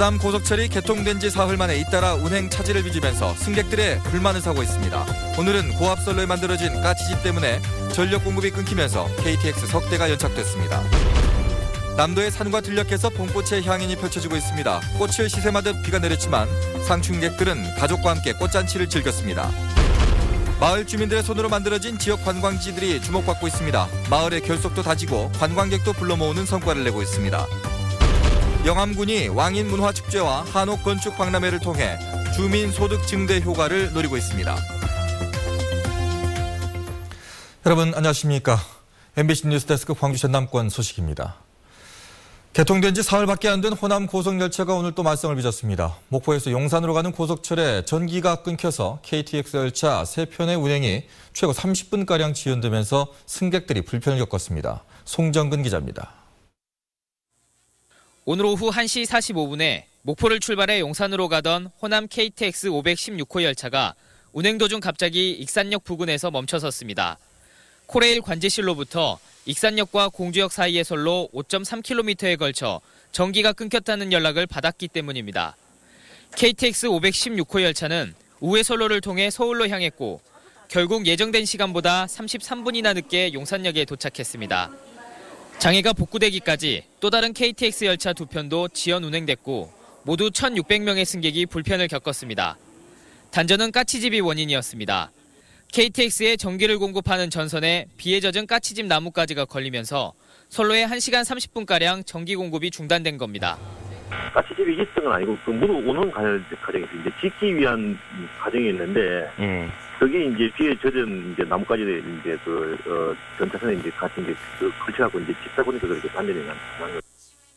호남 고속철이 개통된 지 사흘 만에 잇따라 운행 차질을 빚으면서 승객들의 불만을 사고 있습니다. 오늘은 고압선로에 만들어진 가스집 때문에 전력 공급이 끊기면서 KTX 석 대가 연착됐습니다. 남도의 산과 들녘에서 봄꽃의 향연이 펼쳐지고 있습니다. 꽃을 시샘하듯 비가 내렸지만 상충객들은 가족과 함께 꽃잔치를 즐겼습니다. 마을 주민들의 손으로 만들어진 지역 관광지들이 주목받고 있습니다. 마을의 결속도 다지고 관광객도 불러 모으는 성과를 내고 있습니다. 영암군이 왕인문화축제와 한옥건축박람회를 통해 주민소득 증대 효과를 노리고 있습니다. 여러분 안녕하십니까. MBC 뉴스데스크 광주 전남권 소식입니다. 개통된 지 사흘밖에 안 된 호남 고속열차가 오늘 또 말썽을 빚었습니다. 목포에서 용산으로 가는 고속철에 전기가 끊겨서 KTX 열차 3편의 운행이 최고 30분가량 지연되면서 승객들이 불편을 겪었습니다. 송정근 기자입니다. 오늘 오후 1시 45분에 목포를 출발해 용산으로 가던 호남 KTX 516호 열차가 운행 도중 갑자기 익산역 부근에서 멈춰섰습니다. 코레일 관제실로부터 익산역과 공주역 사이의 선로 5.3km에 걸쳐 전기가 끊겼다는 연락을 받았기 때문입니다. KTX 516호 열차는 우회 선로를 통해 서울로 향했고 결국 예정된 시간보다 33분이나 늦게 용산역에 도착했습니다. 장애가 복구되기까지 또 다른 KTX 열차 2편도 지연 운행됐고 모두 1,600명의 승객이 불편을 겪었습니다. 단전은 까치집이 원인이었습니다. KTX에 전기를 공급하는 전선에 비에 젖은 까치집 나무가지가 걸리면서 선로에 1시간 30분가량 전기 공급이 중단된 겁니다. 까치집이 있었던 건 아니고 그 무로 오는 과정에서 이제 짓기 위한 과정이 있는데 그게 이제 비에 젖은 이제 나무가지를 이제 전차선에 이제 같이 이제 걸쳐갖고 이제 짓다 보니까 그렇게 단전이 난 거예요.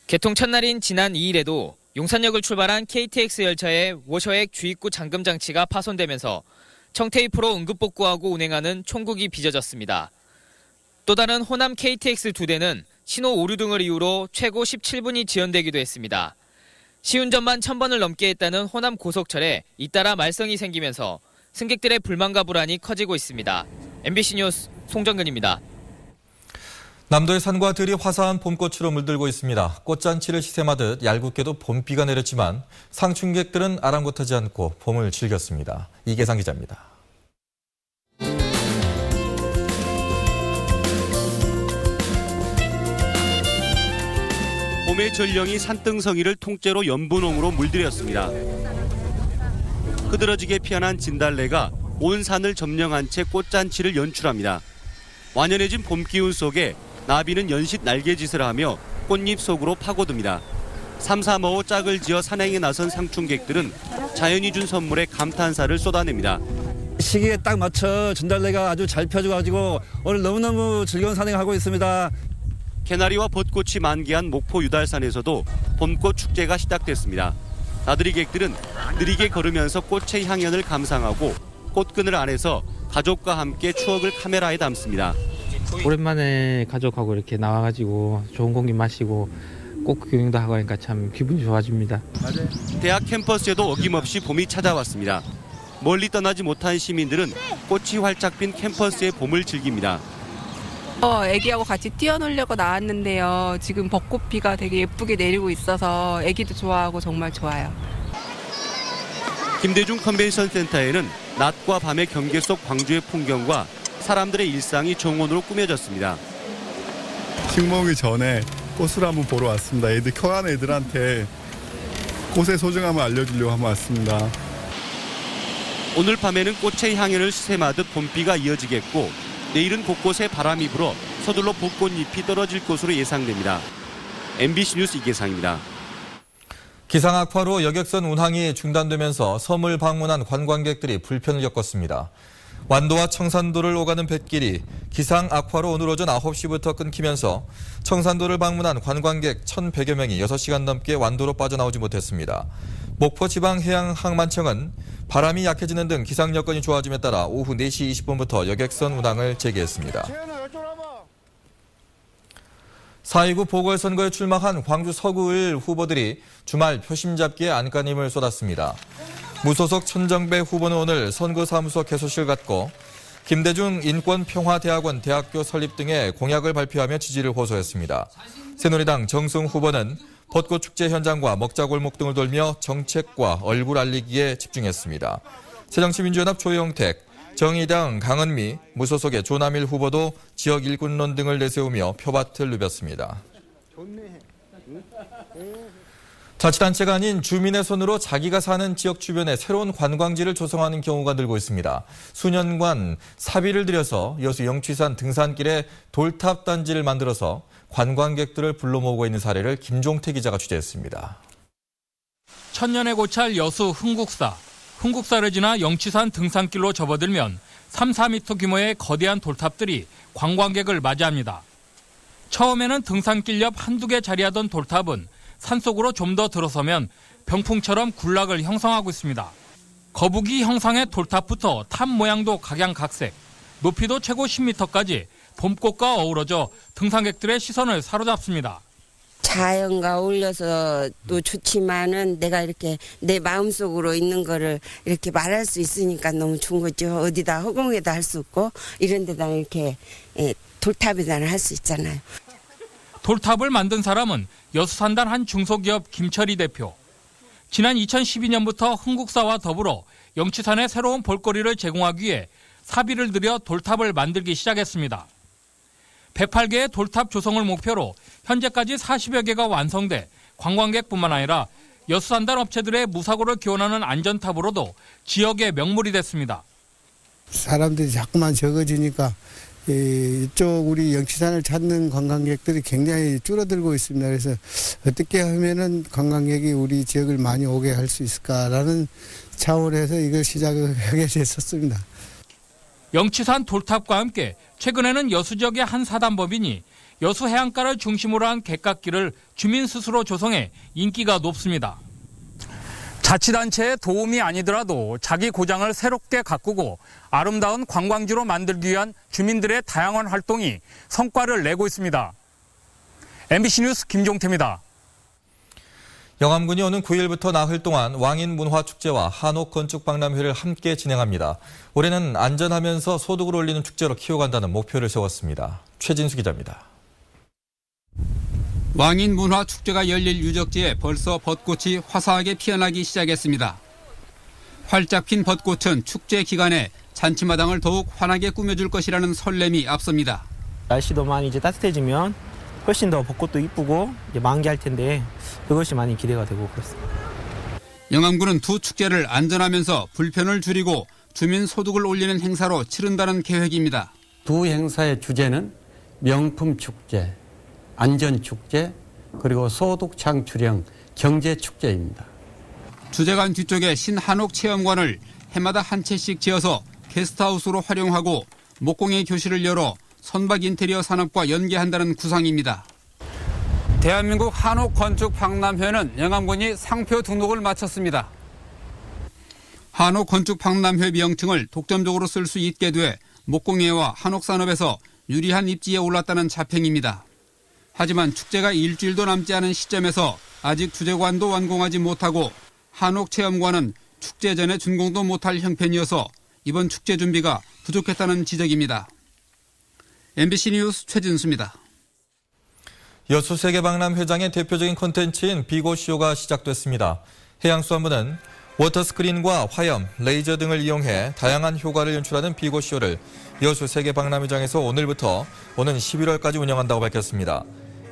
개통 첫날인 지난 2일에도 용산역을 출발한 KTX 열차의 워셔액 주입구 잠금 장치가 파손되면서 청테이프로 응급복구하고 운행하는 총국이 빚어졌습니다. 또 다른 호남 KTX 2대는 신호 오류 등을 이유로 최고 17분이 지연되기도 했습니다. 시운전만 1,000번을 넘게 했다는 호남 고속철에 잇따라 말썽이 생기면서 승객들의 불만과 불안이 커지고 있습니다. MBC 뉴스 송정근입니다. 남도의 산과 들이 화사한 봄꽃으로 물들고 있습니다. 꽃잔치를 시샘하듯 얄궂게도 봄비가 내렸지만 상충객들은 아랑곳하지 않고 봄을 즐겼습니다. 이계상 기자입니다. 봄의 전령이 산등성이를 통째로 연분홍으로 물들였습니다. 흐드러지게 피어난 진달래가 온 산을 점령한 채 꽃잔치를 연출합니다. 완연해진 봄 기운 속에 나비는 연신 날개짓을 하며 꽃잎 속으로 파고듭니다. 삼삼오오 짝을 지어 산행에 나선 상충객들은 자연이 준 선물에 감탄사를 쏟아냅니다. 시기에 딱 맞춰 진달래가 아주 잘 펴져가지고 오늘 너무너무 즐거운 산행하고 있습니다. 개나리와 벚꽃이 만개한 목포 유달산에서도 봄꽃 축제가 시작됐습니다. 나들이객들은 느리게 걸으면서 꽃의 향연을 감상하고 꽃그늘 안에서 가족과 함께 추억을 카메라에 담습니다. 오랜만에 가족하고 이렇게 나와가지고 좋은 공기 마시고 꽃 구경도 하고 하니까 참 기분이 좋아집니다. 대학 캠퍼스에도 어김없이 봄이 찾아왔습니다. 멀리 떠나지 못한 시민들은 꽃이 활짝 핀 캠퍼스의 봄을 즐깁니다. 애기하고 같이 뛰어놀려고 나왔는데요. 지금 벚꽃비가 되게 예쁘게 내리고 있어서 애기도 좋아하고 정말 좋아요. 김대중 컨벤션 센터에는 낮과 밤의 경계 속 광주의 풍경과 사람들의 일상이 정원으로 꾸며졌습니다. 식목이 전에 꽃을 한번 보러 왔습니다. 애들 커가는 애들한테 꽃의 소중함을 알려주려고 한번 왔습니다. 오늘 밤에는 꽃의 향연을 시샘하듯 봄비가 이어지겠고 내일은 곳곳에 바람이 불어 서둘러 벚꽃잎이 떨어질 것으로 예상됩니다. MBC 뉴스 이계상입니다. 기상악화로 여객선 운항이 중단되면서 섬을 방문한 관광객들이 불편을 겪었습니다. 완도와 청산도를 오가는 뱃길이 기상악화로 오늘 오전 9시부터 끊기면서 청산도를 방문한 관광객 1,100여 명이 6시간 넘게 완도로 빠져나오지 못했습니다. 목포지방해양항만청은 바람이 약해지는 등 기상 여건이 좋아짐에 따라 오후 4시 20분부터 여객선 운항을 재개했습니다. 4.29 보궐선거에 출마한 광주 서구을 후보들이 주말 표심 잡기에 안간힘을 쏟았습니다. 무소속 천정배 후보는 오늘 선거사무소 개소식을 갖고 김대중 인권평화대학원 대학교 설립 등의 공약을 발표하며 지지를 호소했습니다. 새누리당 정승 후보는 벚꽃 축제 현장과 먹자골목 등을 돌며 정책과 얼굴 알리기에 집중했습니다. 새정치민주연합 조영택, 정의당 강은미, 무소속의 조남일 후보도 지역 일꾼론 등을 내세우며 표밭을 누볐습니다. 자치단체가 아닌 주민의 손으로 자기가 사는 지역 주변에 새로운 관광지를 조성하는 경우가 늘고 있습니다. 수년간 사비를 들여서 여수 영취산 등산길에 돌탑 단지를 만들어서 관광객들을 불러 모으고 있는 사례를 김종태 기자가 취재했습니다. 천년의 고찰 여수 흥국사를 지나 영취산 등산길로 접어들면 3, 4m 규모의 거대한 돌탑들이 관광객을 맞이합니다. 처음에는 등산길 옆 한두 개 자리하던 돌탑은 산속으로 좀 더 들어서면 병풍처럼 군락을 형성하고 있습니다. 거북이 형상의 돌탑부터 탑 모양도 각양각색, 높이도 최고 10m까지 봄꽃과 어우러져 등산객들의 시선을 사로잡습니다. 자연과 어울려서도 좋지만은 내가 이렇게 내 마음속으로 있는 거를 이렇게 말할 수 있으니까 너무 좋은 거죠. 어디다 허공에다 할 수 있고 이런 데다 이렇게 돌탑에다 할 수 있잖아요. 돌탑을 만든 사람은 여수 산단 한 중소기업 김철희 대표. 지난 2012년부터 흥국사와 더불어 영취산에 새로운 볼거리를 제공하기 위해 사비를 들여 돌탑을 만들기 시작했습니다. 108개의 돌탑 조성을 목표로 현재까지 40여 개가 완성돼 관광객뿐만 아니라 여수 산단 업체들의 무사고를 기원하는 안전탑으로도 지역의 명물이 됐습니다. 사람들이 자꾸만 적어지니까 이쪽 우리 영취산을 찾는 관광객들이 굉장히 줄어들고 있습니다. 그래서 어떻게 하면은 관광객이 우리 지역을 많이 오게 할 수 있을까라는 차원에서 이걸 시작을 하게 됐었습니다. 영취산 돌탑과 함께 최근에는 여수 지역의 한 사단법인이 여수 해안가를 중심으로 한 객각길을 주민 스스로 조성해 인기가 높습니다. 자치단체의 도움이 아니더라도 자기 고장을 새롭게 가꾸고 아름다운 관광지로 만들기 위한 주민들의 다양한 활동이 성과를 내고 있습니다. MBC 뉴스 김종태입니다. 영암군이 오는 9일부터 나흘 동안 왕인문화축제와 한옥건축박람회를 함께 진행합니다. 올해는 안전하면서 소득을 올리는 축제로 키워간다는 목표를 세웠습니다. 최진수 기자입니다. 왕인문화축제가 열릴 유적지에 벌써 벚꽃이 화사하게 피어나기 시작했습니다. 활짝 핀 벚꽃은 축제 기간에 잔치마당을 더욱 환하게 꾸며줄 것이라는 설렘이 앞섭니다. 날씨도 많이 이제 따뜻해지면 훨씬 더 벚꽃도 이쁘고 이제 만개할 텐데 그것이 많이 기대가 되고 그렇습니다. 영암군은 두 축제를 안전하면서 불편을 줄이고 주민 소득을 올리는 행사로 치른다는 계획입니다. 두 행사의 주제는 명품 축제, 안전 축제, 그리고 소득 창출형 경제 축제입니다. 주제관 뒤쪽에 신한옥 체험관을 해마다 한 채씩 지어서 게스트하우스로 활용하고 목공예 교실을 열어 선박 인테리어 산업과 연계한다는 구상입니다. 대한민국 한옥건축박람회는 영암군이 상표 등록을 마쳤습니다. 한옥건축박람회 명칭을 독점적으로 쓸 수 있게 돼 목공예와 한옥산업에서 유리한 입지에 올랐다는 자평입니다. 하지만 축제가 일주일도 남지 않은 시점에서 아직 주제관도 완공하지 못하고 한옥체험관은 축제 전에 준공도 못할 형편이어서 이번 축제 준비가 부족했다는 지적입니다. MBC 뉴스 최진수입니다. 여수 세계박람회장의 대표적인 콘텐츠인 비고쇼가 시작됐습니다. 해양수산부는 워터스크린과 화염, 레이저 등을 이용해 다양한 효과를 연출하는 비고쇼를 여수 세계박람회장에서 오늘부터 오는 11월까지 운영한다고 밝혔습니다.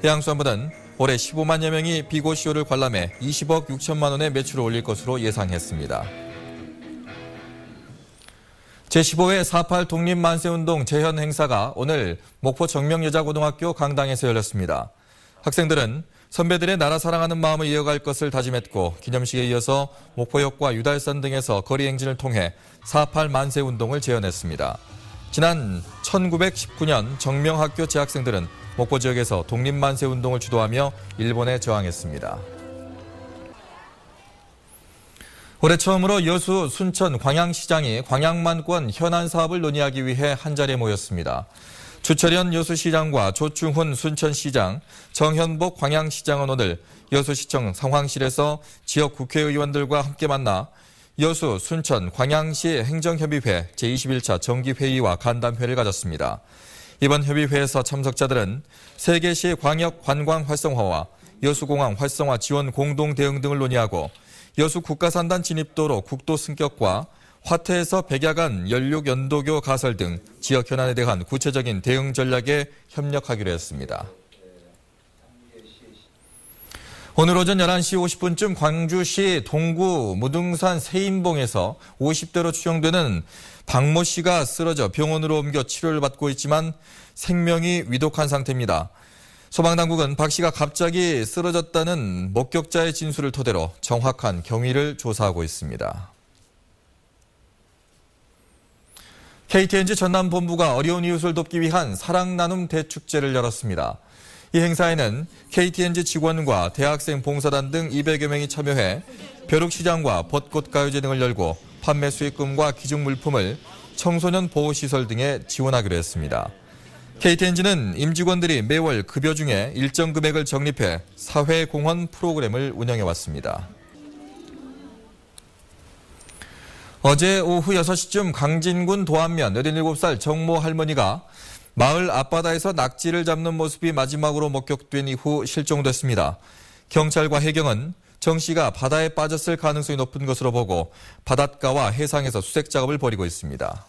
해양수산부는 올해 15만여 명이 비고쇼를 관람해 20억 6천만 원의 매출을 올릴 것으로 예상했습니다. 제15회 4.8 독립만세운동 재현 행사가 오늘 목포 정명여자고등학교 강당에서 열렸습니다. 학생들은 선배들의 나라 사랑하는 마음을 이어갈 것을 다짐했고 기념식에 이어서 목포역과 유달산 등에서 거리 행진을 통해 4.8 만세운동을 재현했습니다. 지난 1919년 정명학교 재학생들은 목포 지역에서 독립만세운동을 주도하며 일본에 저항했습니다. 올해 처음으로 여수, 순천, 광양시장이 광양만권 현안 사업을 논의하기 위해 한자리에 모였습니다. 주철현 여수시장과 조충훈 순천시장, 정현복 광양시장은 오늘 여수시청 상황실에서 지역 국회의원들과 함께 만나 여수, 순천, 광양시 행정협의회 제21차 정기회의와 간담회를 가졌습니다. 이번 협의회에서 참석자들은 세계시 광역 관광 활성화와 여수공항 활성화 지원 공동 대응 등을 논의하고 여수 국가산단 진입도로 국도 승격과 화태에서 백야간 연륙 연도교 가설 등 지역 현안에 대한 구체적인 대응 전략에 협력하기로 했습니다. 오늘 오전 11시 50분쯤 광주시 동구 무등산 세인봉에서 50대로 추정되는 박모 씨가 쓰러져 병원으로 옮겨 치료를 받고 있지만 생명이 위독한 상태입니다. 소방당국은 박 씨가 갑자기 쓰러졌다는 목격자의 진술을 토대로 정확한 경위를 조사하고 있습니다. KTNG 전남본부가 어려운 이웃을 돕기 위한 사랑나눔 대축제를 열었습니다. 이 행사에는 KTNG 직원과 대학생 봉사단 등 200여 명이 참여해 벼룩시장과 벚꽃가요제 등을 열고 판매 수익금과 기증 물품을 청소년 보호시설 등에 지원하기로 했습니다. KTNG는 임직원들이 매월 급여 중에 일정 금액을 적립해 사회공헌 프로그램을 운영해왔습니다. 어제 오후 6시쯤 강진군 도안면 87살 정모 할머니가 마을 앞바다에서 낙지를 잡는 모습이 마지막으로 목격된 이후 실종됐습니다. 경찰과 해경은 정 씨가 바다에 빠졌을 가능성이 높은 것으로 보고 바닷가와 해상에서 수색 작업을 벌이고 있습니다.